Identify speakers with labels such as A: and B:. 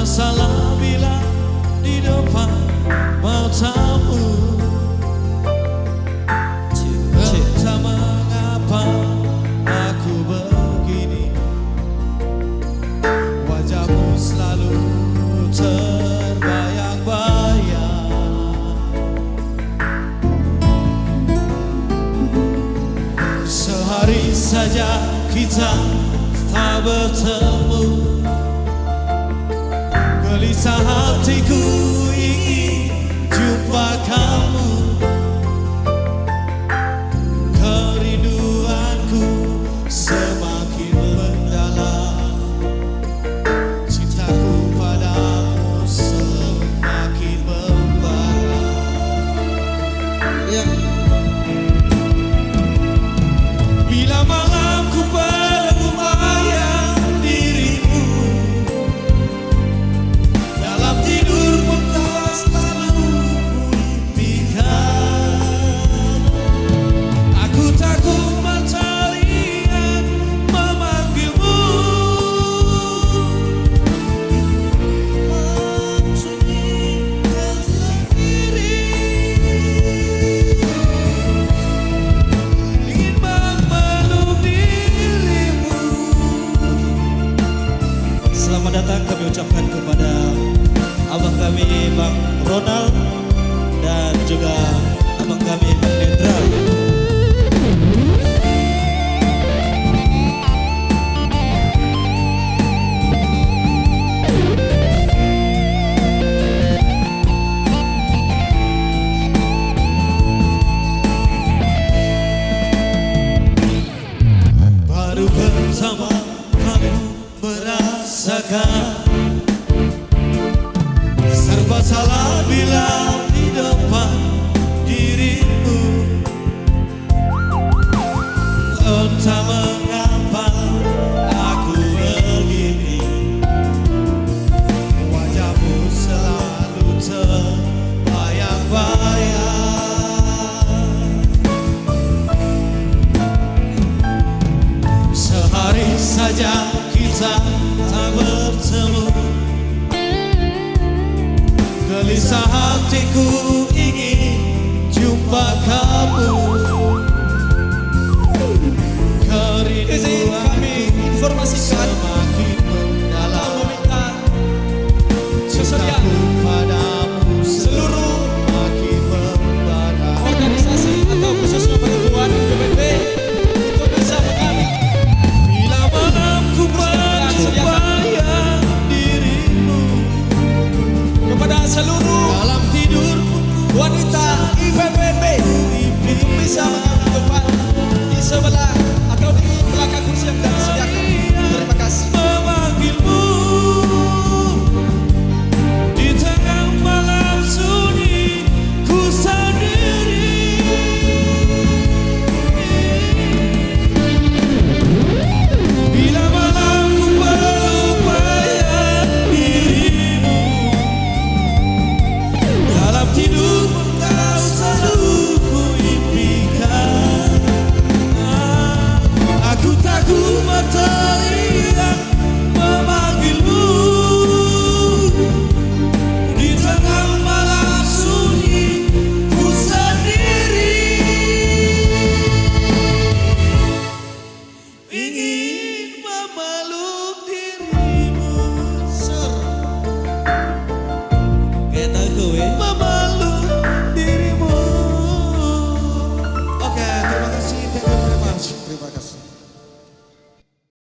A: salah bila di depan matamu. Entah mengapa aku begini, wajahmu selalu terbayang-bayang. Sehari saja kita tak bertemu, gelisah hatiku ingin jumpa kamu. Kerinduanku semakin mendalam, cintaku padamu semakin membara. Bila malam ku bayang dirimu, dalam tidur pun tak selalu mimpikan. Aku takut matahari yang memanggilmu, sunyikan sendiri, ingin memeluk dirimu. Selamat datang kami ucapkan kepada abang kami Bang Ronald dan juga abang kami Bang Nedra. Baru pertama kamu merasakan serba salah bila di depan dirimu. Entah mengapa aku begini, wajahmu selalu terbayang-bayang. Sehari saja kita tak bertemu, gelisah hatiku ingin jumpa kamu. Kerinduanku
B: informasikan
A: semakin mendalam,
B: meminta
A: cintaku padamu
B: seluruh
A: semakin membara.
B: organisasi atau khususnya perempuan BPP untuk bisa mengambil
A: Bila malam ku bayang dirimu,
B: kepada seluruh
A: dalam tidur pun ku
B: wanita IPPP untuk bisa mengambil tempat di sebelah atau di belakang kursi yang telah disediakan. Terima kasih.